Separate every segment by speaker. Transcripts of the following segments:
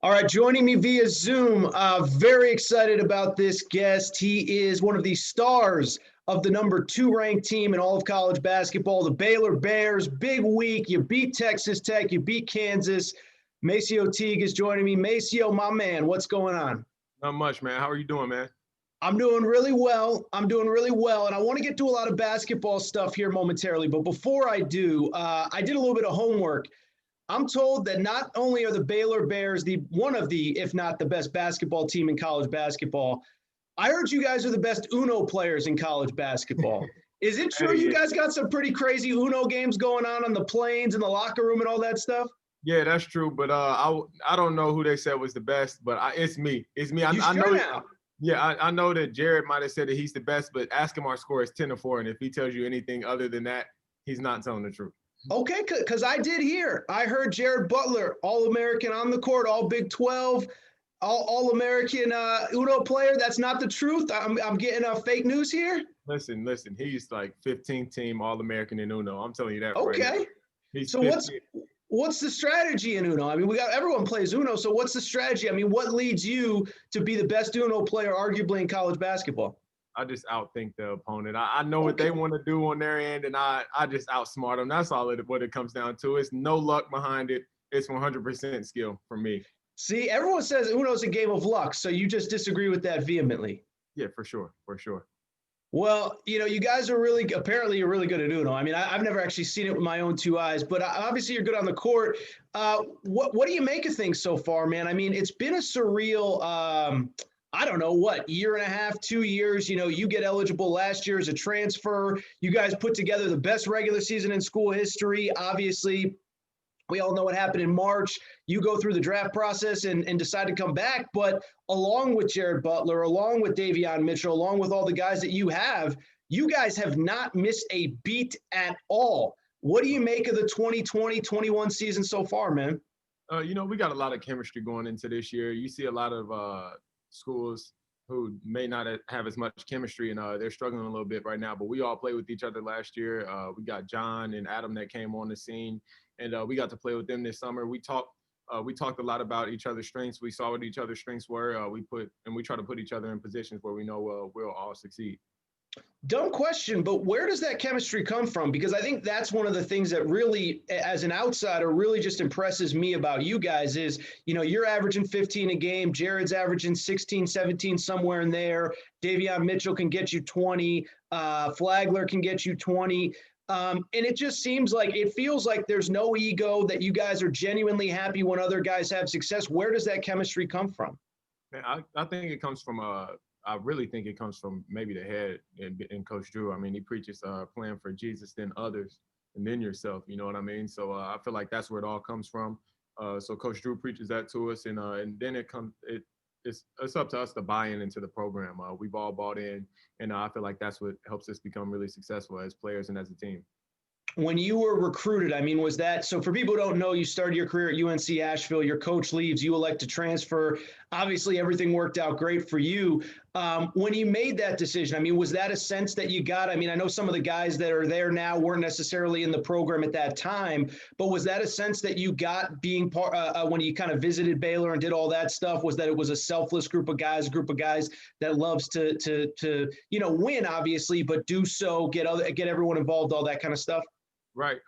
Speaker 1: All right, joining me via Zoom, very excited about this guest. He is one of the stars of the number 2 ranked team in all of college basketball, the Baylor Bears. Big week. You beat Texas Tech. You beat Kansas. MaCio Teague is joining me. MaCio, my man, what's going on?
Speaker 2: Not much, man. How are you doing, man?
Speaker 1: I'm doing really well. And I want to get to a lot of basketball stuff here momentarily. But before I do, I did a little bit of homework. I'm told that not only are the Baylor Bears one of the, if not the best basketball team in college basketball, I heard you guys are the best Uno players in college basketball. Is it true you guys got some pretty crazy Uno games going on the planes, in the locker room, and all that stuff?
Speaker 2: Yeah, that's true. But I don't know who they said was the best, but it's me. It's me.
Speaker 1: I know now.
Speaker 2: Yeah, I know that Jared might have said that he's the best, but ask him our score is 10-4, and if he tells you anything other than that, he's not telling the truth.
Speaker 1: Okay, because I did hear. I heard Jared Butler, All-American on the court, all Big 12, All-American Uno player. That's not the truth. I'm getting fake news here.
Speaker 2: Listen. He's like 15th team All-American in Uno. I'm telling you that.
Speaker 1: Okay.
Speaker 2: Right now. He's
Speaker 1: so
Speaker 2: 15th.
Speaker 1: What's the strategy in Uno? I mean, everyone plays Uno. So what's the strategy? I mean, what leads you to be the best Uno player, arguably, in college basketball?
Speaker 2: I just outthink the opponent. I know what they want to do on their end, and I just outsmart them. That's all what it comes down to. It's no luck behind it. It's 100% skill for me.
Speaker 1: See, everyone says Uno's a game of luck, so you just disagree with that vehemently.
Speaker 2: Yeah, for sure.
Speaker 1: Well, you guys are apparently you're really good at Uno. I mean, I've never actually seen it with my own 2 eyes, but obviously you're good on the court. What do you make of things so far, man? I mean, it's been a surreal I don't know year and a half, 2 years. You get eligible last year as a transfer. You guys put together the best regular season in school history. Obviously, we all know what happened in March. You go through the draft process and decide to come back. But along with Jared Butler, along with Davion Mitchell, along with all the guys that you guys have not missed a beat at all. What do you make of the 2020-21 season so far, man?
Speaker 2: We got a lot of chemistry going into this year. You see a lot of schools who may not have as much chemistry, and they're struggling a little bit right now, but we all played with each other last year. We got John and Adam that came on the scene, and we got to play with them this summer. We talked a lot about each other's strengths. We saw what each other's strengths were. We try to put each other in positions where we know we'll all succeed.
Speaker 1: Dumb question, but where does that chemistry come from? Because I think that's one of the things that really, as an outsider, really just impresses me about you guys is, you're averaging 15 a game. Jared's averaging 16, 17, somewhere in there. Davion Mitchell can get you 20. Flagler can get you 20. And it just feels like there's no ego, that you guys are genuinely happy when other guys have success. Where does that chemistry come from?
Speaker 2: Man, I think it comes from I really think it comes from maybe the head and Coach Drew. I mean, he preaches playing for Jesus, then others, and then yourself. You know what I mean? So I feel like that's where it all comes from. So Coach Drew preaches that to us, and then it's up to us to buy into the program. We've all bought in, and I feel like that's what helps us become really successful as players and as a team.
Speaker 1: When you were recruited, I mean, was that – so for people who don't know, you started your career at UNC Asheville. Your coach leaves. You elect to transfer. Obviously, everything worked out great for you. When you made that decision, I mean, was that a sense that you got? I mean, I know some of the guys that are there now weren't necessarily in the program at that time, but was that a sense that you got being part when you kind of visited Baylor and did all that stuff? Was that it was a selfless group of guys that loves to win, obviously, but do so, get everyone involved, all that kind of stuff?
Speaker 2: Right.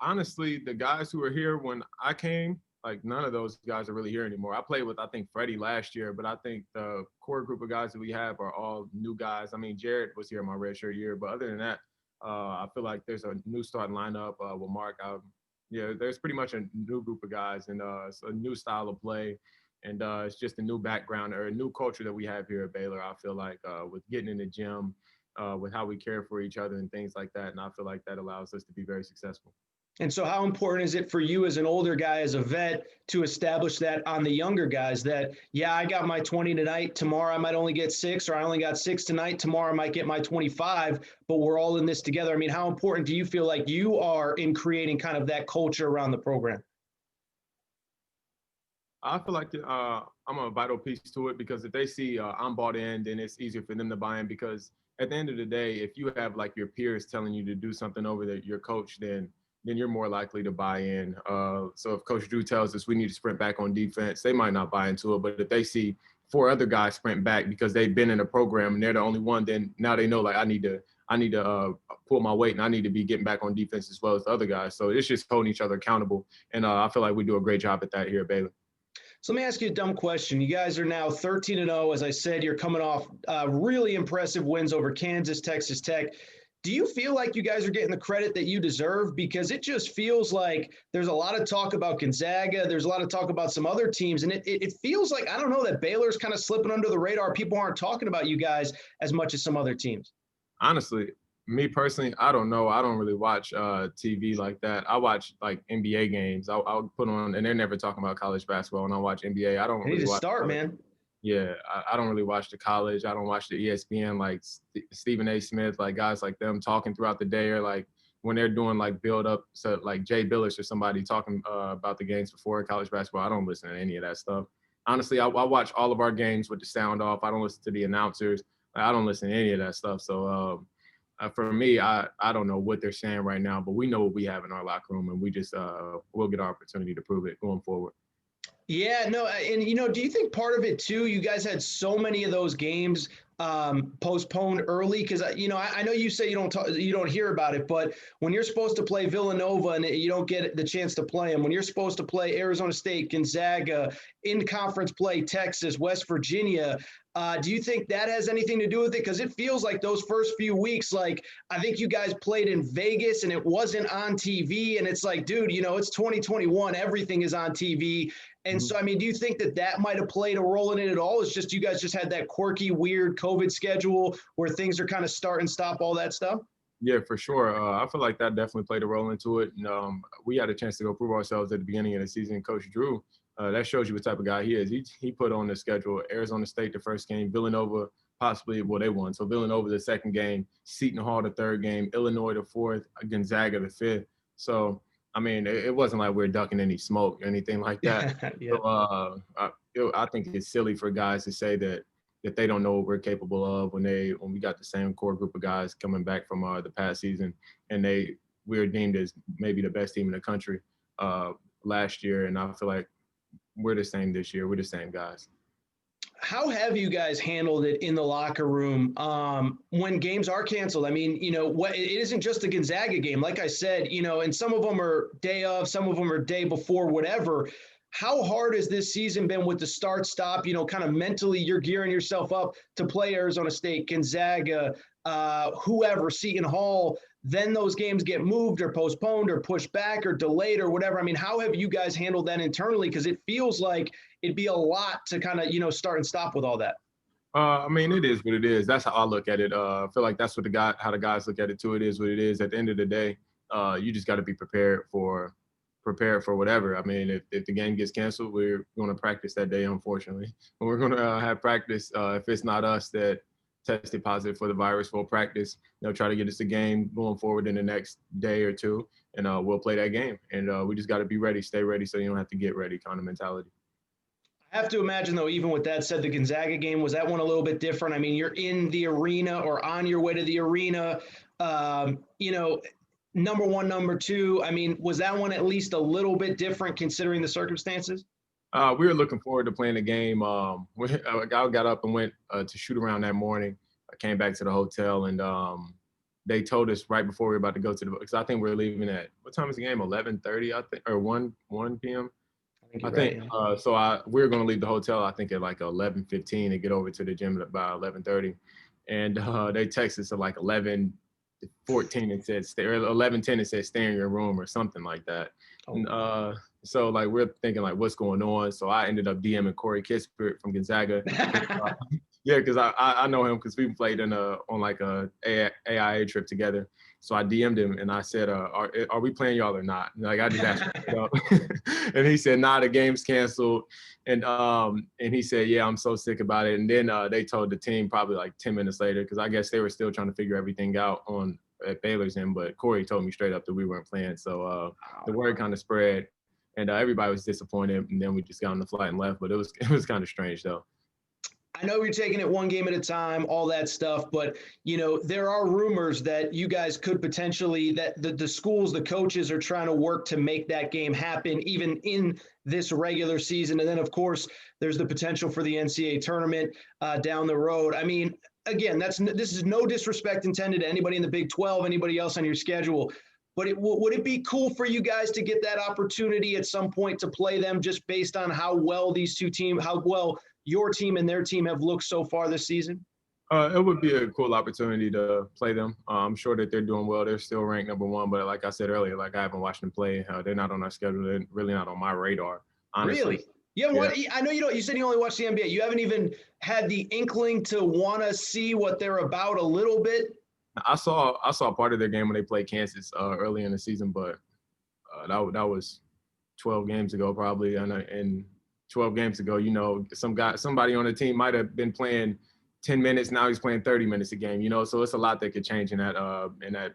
Speaker 2: Honestly, the guys who were here when I came, like none of those guys are really here anymore. I played with, I think, Freddie last year, but I think the core group of guys that we have are all new guys. I mean, Jared was here my redshirt year, but other than that, I feel like there's a new starting lineup with Mark. There's pretty much a new group of guys, and it's a new style of play, and it's just a new background or a new culture that we have here at Baylor. I feel like with getting in the gym, with how we care for each other and things like that. And I feel like that allows us to be very successful.
Speaker 1: And so how important is it for you as an older guy, as a vet, to establish that on the younger guys that, yeah, I got my 20 tonight, tomorrow I might only get 6, or I only got 6 tonight, tomorrow I might get my 25, but we're all in this together. I mean, how important do you feel like you are in creating kind of that culture around the program?
Speaker 2: I feel like I'm a vital piece to it, because if they see I'm bought in, then it's easier for them to buy in, because at the end of the day, if you have like your peers telling you to do something over your coach, then then you're more likely to buy in. So if Coach Drew tells us we need to sprint back on defense, they might not buy into it. But if they see 4 other guys sprint back because they've been in the program and they're the only one, then now they know like I need to pull my weight and I need to be getting back on defense as well as the other guys. So it's just holding each other accountable. And I feel like we do a great job at that here at Baylor.
Speaker 1: So let me ask you a dumb question. You guys are now 13-0. As I said, you're coming off really impressive wins over Kansas, Texas Tech. Do you feel like you guys are getting the credit that you deserve? Because it just feels like there's a lot of talk about Gonzaga. There's a lot of talk about some other teams. And it feels like, I don't know, that Baylor's kind of slipping under the radar. People aren't talking about you guys as much as some other teams.
Speaker 2: Honestly, me personally, I don't know. I don't really watch TV like that. I watch like NBA games. I'll put on, and they're never talking about college basketball when I watch NBA. I don't
Speaker 1: You need
Speaker 2: really
Speaker 1: to
Speaker 2: watch
Speaker 1: start, man.
Speaker 2: Yeah, I don't really watch the college. I don't watch the ESPN, like Stephen A. Smith, like guys like them talking throughout the day, or like when they're doing like build up, so like Jay Billis or somebody talking about the games before college basketball. I don't listen to any of that stuff. Honestly, I watch all of our games with the sound off. I don't listen to the announcers. I don't listen to any of that stuff. So for me, I don't know what they're saying right now, but we know what we have in our locker room, and we just we'll get our opportunity to prove it going forward.
Speaker 1: Yeah, no, and do you think part of it too? You guys had so many of those games postponed early because I know you say you don't hear about it, but when you're supposed to play Villanova and you don't get the chance to play them, when you're supposed to play Arizona State, Gonzaga, in conference play Texas, West Virginia, do you think that has anything to do with it? Because it feels like those first few weeks, like I think you guys played in Vegas and it wasn't on TV, and it's like, dude, it's 2021, everything is on TV. And so, I mean, do you think that might have played a role in it at all? It's just you guys just had that quirky, weird COVID schedule where things are kind of start and stop, all that stuff?
Speaker 2: Yeah, for sure. I feel like that definitely played a role into it. And, we had a chance to go prove ourselves at the beginning of the season. Coach Drew, that shows you what type of guy he is. He put on the schedule Arizona State the first game, Villanova possibly, well, they won. So Villanova the second game, Seton Hall the third game, Illinois the fourth, Gonzaga the fifth. So I mean, it wasn't like we're ducking any smoke or anything like that.
Speaker 1: Yeah.
Speaker 2: So I think it's silly for guys to say that they don't know what we're capable of when we got the same core group of guys coming back from the past season, and we were deemed as maybe the best team in the country last year, and I feel like we're the same this year. We're the same guys.
Speaker 1: How have you guys handled it in the locker room when games are canceled? I mean, it isn't just the Gonzaga game. Like I said, and some of them are day of, some of them are day before, whatever. How hard has this season been with the start stop? Kind of mentally, you're gearing yourself up to play Arizona State, Gonzaga, whoever, Seton Hall. Then those games get moved or postponed or pushed back or delayed or whatever. I mean, how have you guys handled that internally? Because it feels like it'd be a lot to kind of, start and stop with all that.
Speaker 2: I mean, it is what it is. That's how I look at it. I feel like that's what how the guys look at it too. It is what it is. At the end of the day, you just got to be prepared for whatever. I mean, if the game gets canceled, we're going to practice that day, unfortunately. And we're going to have practice. If it's not us that tested positive for the virus, we'll practice. They'll try to get us a game going forward in the next day or two, and we'll play that game. And we just got to be ready, stay ready, so you don't have to get ready kind of mentality.
Speaker 1: I have to imagine, though, even with that said, the Gonzaga game, was that one a little bit different? I mean, you're in the arena or on your way to the arena, number one, number two. I mean, was that one at least a little bit different considering the circumstances?
Speaker 2: We were looking forward to playing the game. I got up and went to shoot around that morning. I came back to the hotel, and they told us right before we were about to go to because I think we're leaving at, what time is the game? 11:30, I think, or 1 p.m. I think right. So we were going to leave the hotel, I think, at like 11:15 and get over to the gym at about 11:30. And they texted us at like 11:14 and said, or 11:10 and said, stay in your room or something like that. Oh. And, so like we're thinking like what's going on. So I ended up DMing Corey Kispert from Gonzaga. Yeah, because I know him because we played on like a AIA trip together. So I DM'd him and I said, are we playing y'all or not? Like I just asked him. And he said, nah, the game's canceled. And he said, yeah, I'm so sick about it. And then they told the team probably like 10 minutes later, because I guess they were still trying to figure everything out at Baylor's end. But Corey told me straight up that we weren't playing. So the word kind of spread. And everybody was disappointed, and then we just got on the flight and left. But it was kind of strange, though.
Speaker 1: know you're taking it one game at a time, all that stuff, but there are rumors that you guys could potentially, that the schools, the coaches are trying to work to make that game happen even in this regular season. And then of course there's the potential for the NCAA tournament down the road. I mean, again, this is no disrespect intended to anybody in the Big 12, anybody else on your schedule, but would it be cool for you guys to get that opportunity at some point to play them, just based on how well these two teams, how well your team and their team have looked so far this season?
Speaker 2: It would be a cool opportunity to play them. I'm sure that they're doing well. They're still ranked number one, but like I said earlier, like I haven't watched them play. They're not on our schedule. They're really not on my radar, honestly.
Speaker 1: Really? Yeah. I know you don't. You said you only watch the NBA. You haven't even had the inkling to want to see what they're about a little bit.
Speaker 2: I saw part of their game when they played Kansas early in the season, but that was 12 games ago probably, and 12 games ago, somebody on the team might have been playing 10 minutes. Now he's playing 30 minutes a game, so it's a lot that could change in that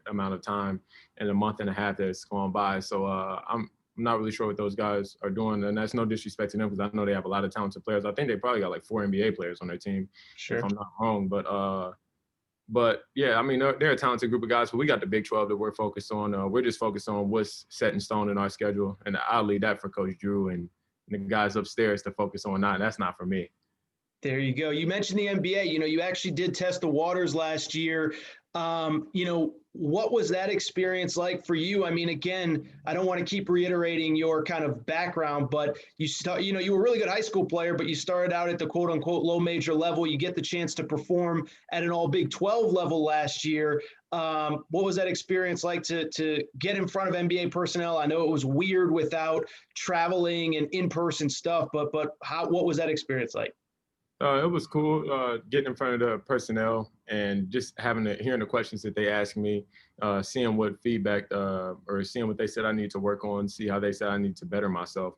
Speaker 2: amount of time, in a month and a half that's gone by. So I'm not really sure what those guys are doing, and that's no disrespect to them because I know they have a lot of talented players. I think they probably got like 4 NBA players on their team, if I'm not wrong. But yeah, I mean, they're a talented group of guys, but we got the Big 12 that we're focused on. We're just focused on what's set in stone in our schedule, and I'll leave that for Coach Drew and the guys upstairs to focus on. That's not for me.
Speaker 1: There you go. You mentioned the NBA. You actually did test the waters last year. What was that experience like for you? I mean, again, I don't want to keep reiterating your kind of background, but you were a really good high school player, but you started out at the quote unquote low major level. You get the chance to perform at an all Big 12 level last year. What was that experience like to get in front of NBA personnel? I know it was weird without traveling and in-person stuff, but what was that experience like?
Speaker 2: It was cool getting in front of the personnel and just hearing the questions that they asked me, seeing what feedback or seeing what they said I need to work on, see how they said I need to better myself.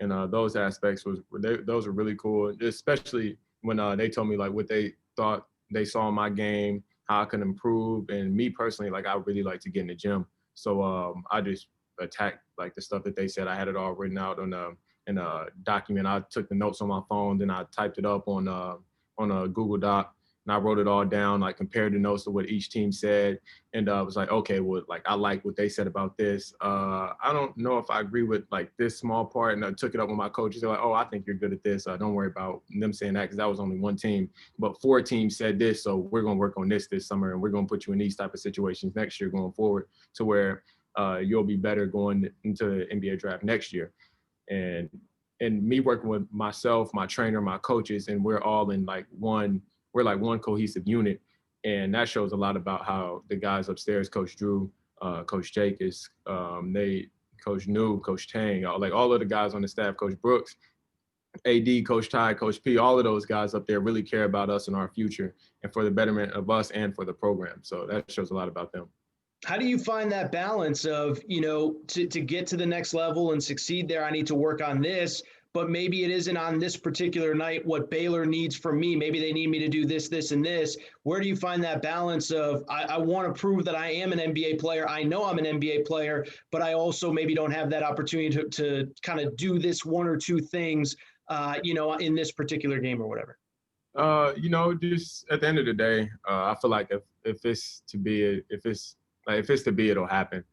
Speaker 2: And those aspects those were really cool, especially when they told me like what they thought they saw in my game, how I can improve. And me personally, like I really like to get in the gym. So I just attacked like the stuff that they said. I had it all written out in a document. I took the notes on my phone, then I typed it up on a Google Doc, and I wrote it all down, like compared the notes to what each team said. And I was like, okay, well, like I like what they said about this. I don't know if I agree with like this small part. And I took it up with my coaches. They're like, oh, I think you're good at this. Don't worry about them saying that, because that was only one team. But 4 teams said this, so we're going to work on this summer, and we're going to put you in these type of situations next year going forward, to where you'll be better going into the NBA draft next year. And me working with myself, my trainer, my coaches, and we're all in one cohesive unit. And that shows a lot about how the guys upstairs, Coach Drew, Coach Jacobs, Coach New, Coach Tang, all of the guys on the staff, Coach Brooks, AD, Coach Ty, Coach P, all of those guys up there really care about us and our future and for the betterment of us and for the program. So that shows a lot about them.
Speaker 1: How do you find that balance of, to get to the next level and succeed there, I need to work on this, but maybe it isn't on this particular night what Baylor needs from me. Maybe they need me to do this, this, and this. Where do you find that balance of, I want to prove that I am an NBA player. I know I'm an NBA player, but I also maybe don't have that opportunity to kind of do this 1 or 2 things, in this particular game or whatever?
Speaker 2: Just at the end of the day, I feel like if it's to be, it'll happen.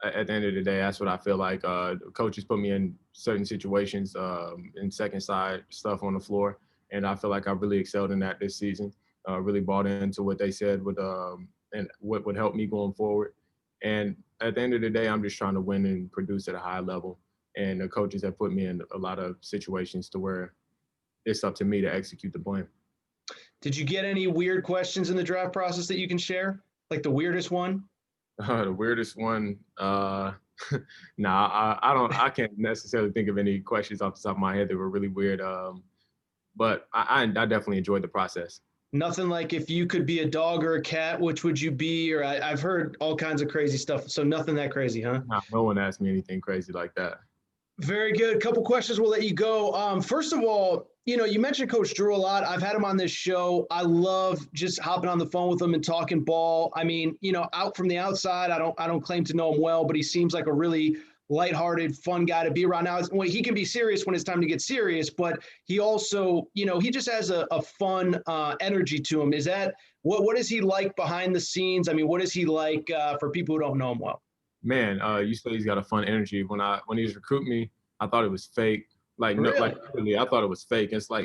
Speaker 2: At the end of the day, that's what I feel like. Coaches put me in certain situations, in second side stuff on the floor, and I feel like I really excelled in that this season. Really bought into what they said and what would help me going forward. And at the end of the day, I'm just trying to win and produce at a high level. And the coaches have put me in a lot of situations to where it's up to me to execute the plan.
Speaker 1: Did you get any weird questions in the draft process that you can share? Like the weirdest one?
Speaker 2: The weirdest one? I can't necessarily think of any questions off the top of my head that were really weird. But I definitely enjoyed the process.
Speaker 1: Nothing like, if you could be a dog or a cat, which would you be? Or I've heard all kinds of crazy stuff. So nothing that crazy, huh?
Speaker 2: No one asked me anything crazy like that.
Speaker 1: Very good. Couple questions. We'll let you go. First of all, you mentioned Coach Drew a lot. I've had him on this show. I love just hopping on the phone with him and talking ball. I mean, out from the outside, I don't claim to know him well, but he seems like a really lighthearted, fun guy to be around. Now, he can be serious when it's time to get serious, but he also, he just has a fun energy to him. Is that what is he like behind the scenes? I mean, what is he like for people who don't know him well?
Speaker 2: Man, you said he's got a fun energy. When he was recruiting me, I thought it was fake. Like,
Speaker 1: really?
Speaker 2: No, like really, I thought it was fake. It's like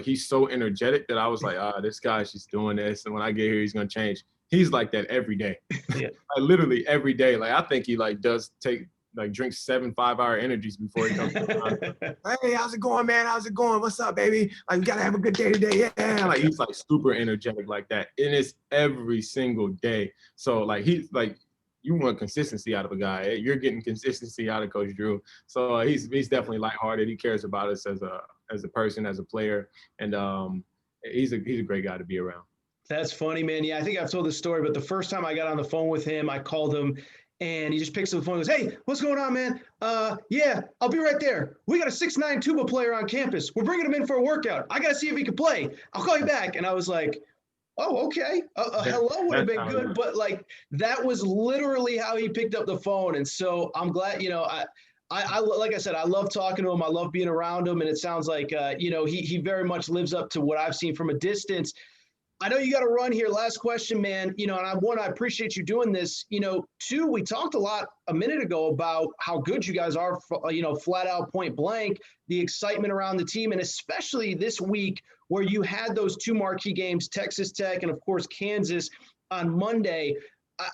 Speaker 2: he's so energetic that I was like, this guy's just doing this, and when I get here, he's gonna change. He's like that every day.
Speaker 1: Yeah.
Speaker 2: Like literally every day. Like I think he drinks 7 5-hour energies before he comes. Hey, how's it going, man? How's it going? What's up, baby? Like, we gotta have a good day today. Yeah. Like he's like super energetic like that. And it's every single day. So like he's like, you want consistency out of a guy. You're getting consistency out of Coach Drew. So he's definitely lighthearted. He cares about us as a person, as a player, and he's a great guy to be around.
Speaker 1: That's funny, man. Yeah, I think I've told this story, but the first time I got on the phone with him, I called him and he just picks up the phone and goes, "Hey, what's going on, man? Yeah, I'll be right there. We got a 6'9" tuba player on campus. We're bringing him in for a workout. I got to see if he can play. I'll call you back." And I was like, oh, okay. Hello would have been good. But like, that was literally how he picked up the phone. And so I'm glad, I like I said, I love talking to him. I love being around him. And it sounds like, he very much lives up to what I've seen from a distance. I know you got to run here. Last question, man. And I appreciate you doing this. Two, we talked a lot a minute ago about how good you guys are, flat out, point blank, the excitement around the team, and especially this week where you had those two marquee games, Texas Tech and, of course, Kansas on Monday.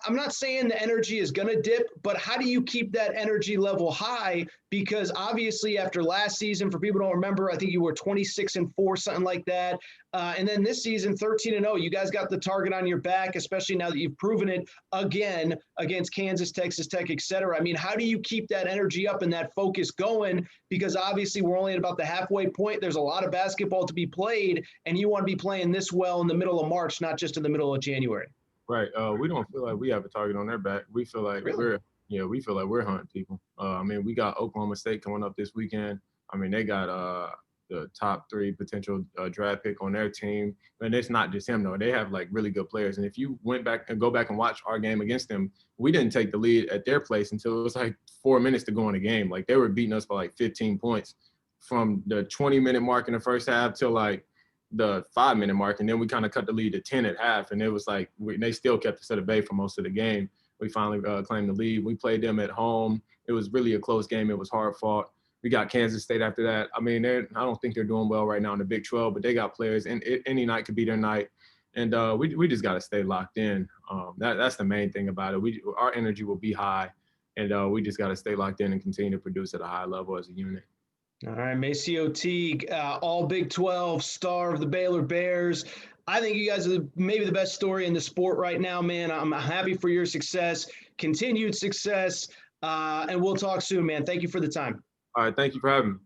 Speaker 1: I'm not saying the energy is going to dip, but how do you keep that energy level high? Because obviously after last season, for people who don't remember, I think you were 26-4, something like that. And then this season, 13-0. You guys got the target on your back, especially now that you've proven it again against Kansas, Texas Tech, et cetera. I mean, how do you keep that energy up and that focus going? Because obviously we're only at about the halfway point. There's a lot of basketball to be played, and you want to be playing this well in the middle of March, not just in the middle of January.
Speaker 2: Right. We don't feel like we have a target on their back. We feel like we feel like we're hunting people. We got Oklahoma State coming up this weekend. They got the top 3 potential draft pick on their team. And it's not just him though. They have like really good players. And if you go back and watch our game against them, we didn't take the lead at their place until it was like 4 minutes to go in the game. Like they were beating us by like 15 points from the 20-minute mark in the first half till like the 5-minute mark, and then we kind of cut the lead to 10 at half, and it was like they still kept us at bay for most of the game. We finally claimed the lead. We played them at home. It was really a close game. It was hard fought. We got Kansas State after that. I don't think they're doing well right now in the Big 12, but they got players, and any night could be their night. And we just got to stay locked in. That's the main thing about it. Our energy will be high, and we just got to stay locked in and continue to produce at a high level as a unit.
Speaker 1: All right, MaCio Teague, all Big 12, star of the Baylor Bears. I think you guys are maybe the best story in the sport right now, man. I'm happy for your success, continued success, and we'll talk soon, man. Thank you for the time.
Speaker 2: All right, thank you for having me.